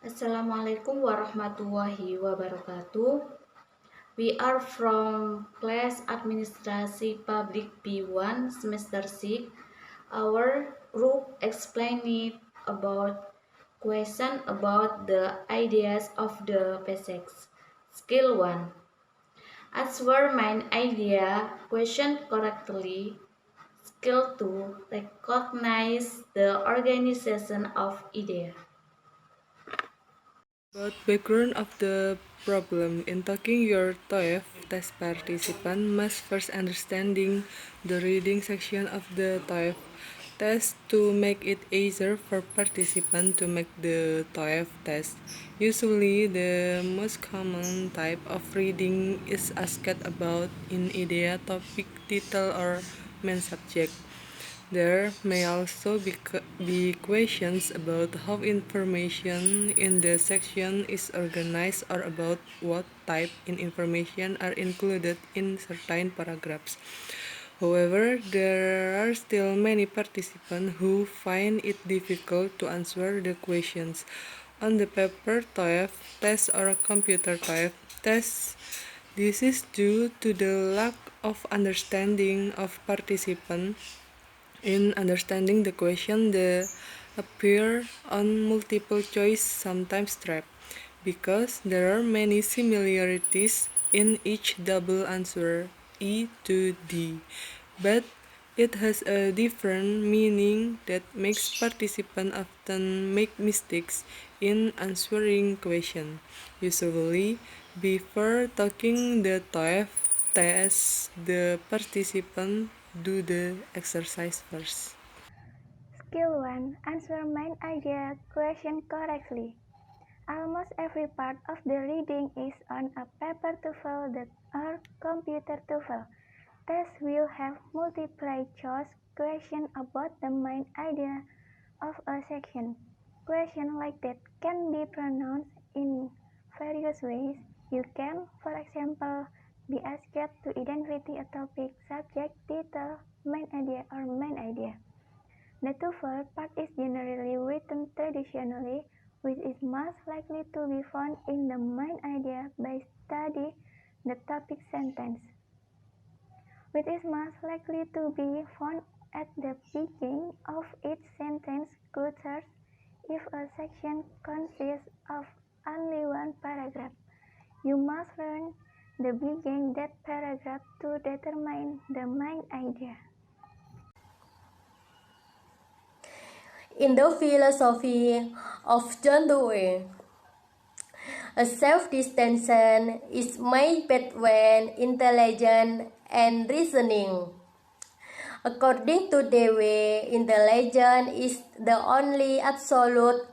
Assalamualaikum warahmatullahi wabarakatuh. We are from class Administrasi Public P1 semester 6. Our group explained about question about the ideas of the basics. Skill 1. Answer main idea question correctly. Skill 2. Recognize the organization of idea. About background of the problem, in talking your TOEFL test participant must first understanding the reading section of the TOEFL test to make it easier for participant to make the TOEFL test. Usually, the most common type of reading is asked about in idea, topic, title, or main subject. There may also be questions about how information in the section is organized or about what type of information are included in certain paragraphs. However, there are still many participants who find it difficult to answer the questions on the paper TOEFL test or computer TOEFL test. This is due to the lack of understanding of participants in understanding the question, the appear on multiple choice sometimes trap, because there are many similarities in each double answer E to D, but it has a different meaning that makes participants often make mistakes in answering question. Usually, before taking the TOEFL test, the participant do the exercise first. Skill 1. Answer main idea question correctly. Almost every part of the reading is on a paper TOEFL or computer TOEFL. Test will have multiple choice questions about the main idea of a section. Questions like that can be pronounced in various ways. You can, for example, be asked to identify a topic, subject, title, main idea, or main idea. The TOEFL part is generally written traditionally, which is most likely to be found in the main idea by study the topic sentence, which is most likely to be found at the beginning of each sentence clusters if a section consists of only one paragraph. You must learn the beginning that paragraph to determine the main idea. In the philosophy of John Dewey, a self-distinction is made between intelligence and reasoning. According to Dewey, intelligence is the only absolute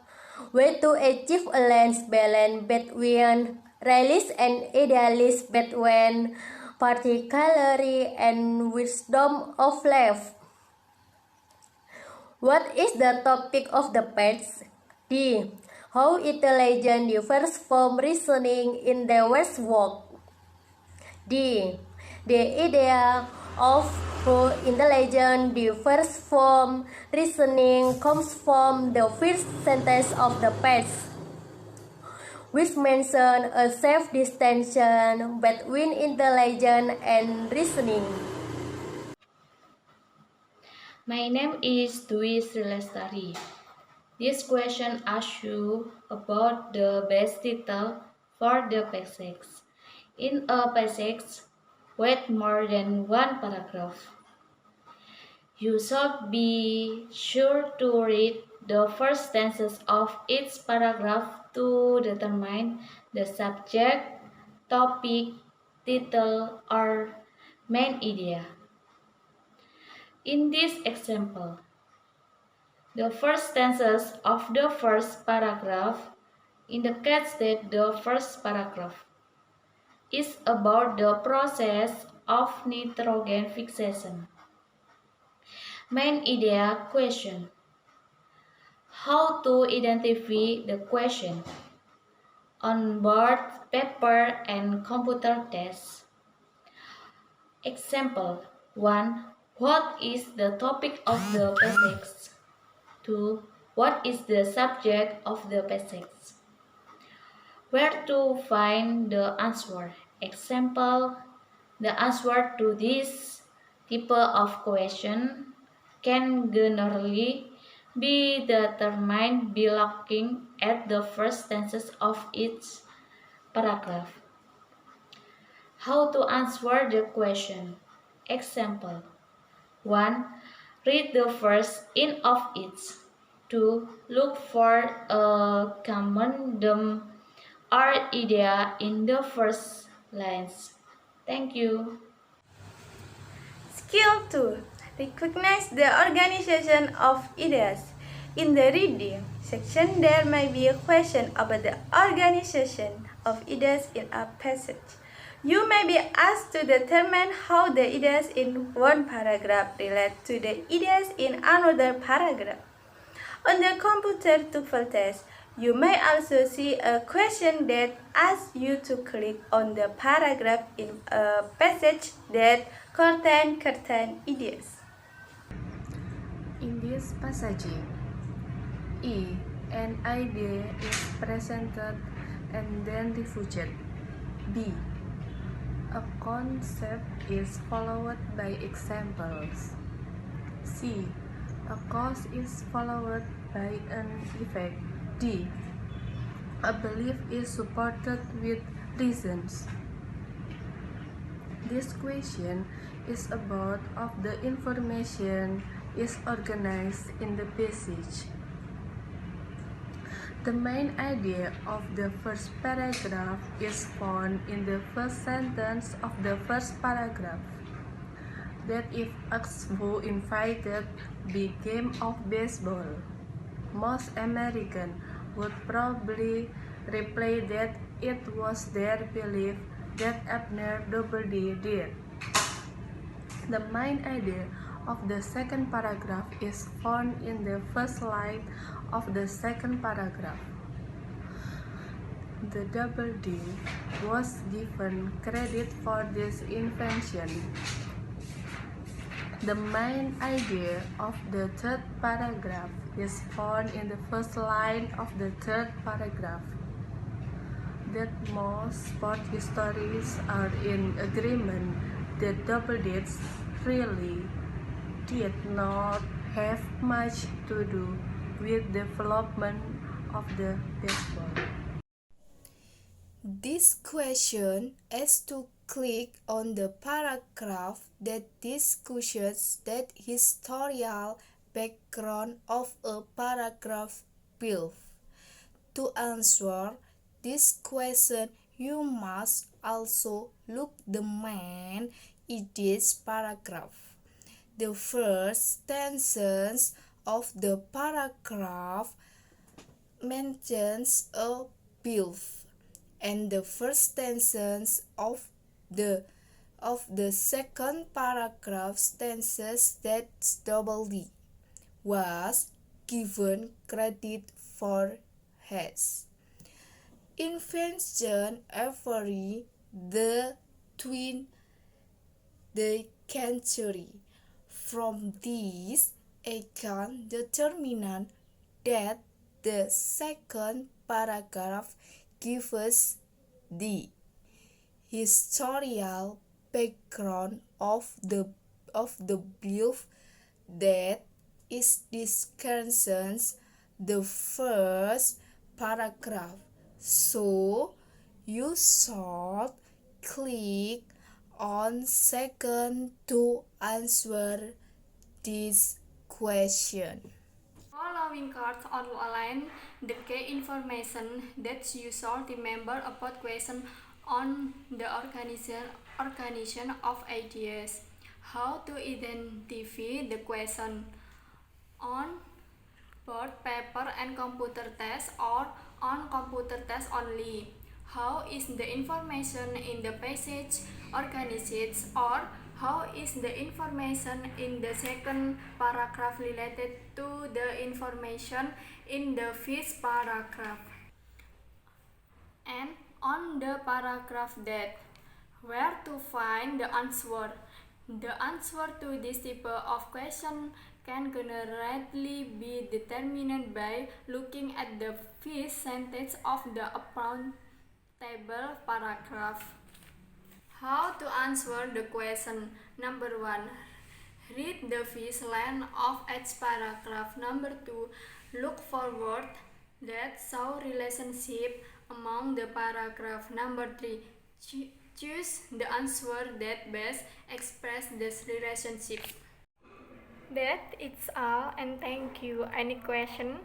way to achieve a balance between realist and idealist, between particularity and wisdom of life. What is the topic of the page? D. How intelligence differs from reasoning in the West work. D. The idea of how intelligence differs from reasoning comes from the first sentence of the page, which mentions a self-distinction between intelligence and reasoning. My name is Dwi Sri Lestari. This question asks you about the best title for the passage. In a passage with more than one paragraph, you should be sure to read the first sentences of each paragraph to determine the subject, topic, title, or main idea. In this example, the first sentences of the first paragraph indicates that the first paragraph is about the process of nitrogen fixation. Main idea question. How to identify the question on board paper and computer test. Example 1. What is the topic of the passage? 2. What is the subject of the passage? Where to find the answer? Example, the answer to this type of question can generally be determined by looking at the first tenses of each paragraph. How to answer the question? Example 1. Read the first in of each. 2. Look for a common theme or idea in the first lines. Thank you. Skill 2. Recognize the organization of ideas. In the reading section, there may be a question about the organization of ideas in a passage. You may be asked to determine how the ideas in one paragraph relate to the ideas in another paragraph. On the computer TOEFL test, you may also see a question that asks you to click on the paragraph in a passage that contains ideas. In this passage, an idea is presented and then refuted. B. A concept is followed by examples. C. A cause is followed by an effect. D. A belief is supported with reasons. This question is about how the information is organized in the passage. The main idea of the first paragraph is found in the first sentence of the first paragraph. That if X who invited the game of baseball, most Americans would probably reply that it was their belief that Abner Double-D did. The main idea of the second paragraph is found in the first line of the second paragraph. The Double-D was given credit for this invention. The main idea of the third paragraph is found in the first line of the third paragraph. That most sport historians are in agreement that Double-D's really did not have much to do with development of the baseball. This question is to click on the paragraph that discusses the historical background of a paragraph below. To answer this question, you must also look the main ideas paragraph. The first sentence of the paragraph mentions a belief, and the first sentence of the second paragraph sentences that Double-D was given credit for his invention every the 20th century. From this, I can determine that the second paragraph gives the historical background of the belief that is discusses the first paragraph. So you should click on second to answer this question. Following cards outline the key information that you should remember about question on the organization of ideas. How to identify the question on board paper and computer test, or on computer test only. How is the information in the passage organized, or how is the information in the second paragraph related to the information in the first paragraph? And on the paragraph that, where to find the answer? The answer to this type of question can generally be determined by looking at the first sentence of the table paragraph. How to answer the question? Number 1. Read the first line of each paragraph. Number 2. Look for words that show relationship among the paragraph. Number 3. Choose the answer that best express this relationship. That it's all, and thank you. Any question?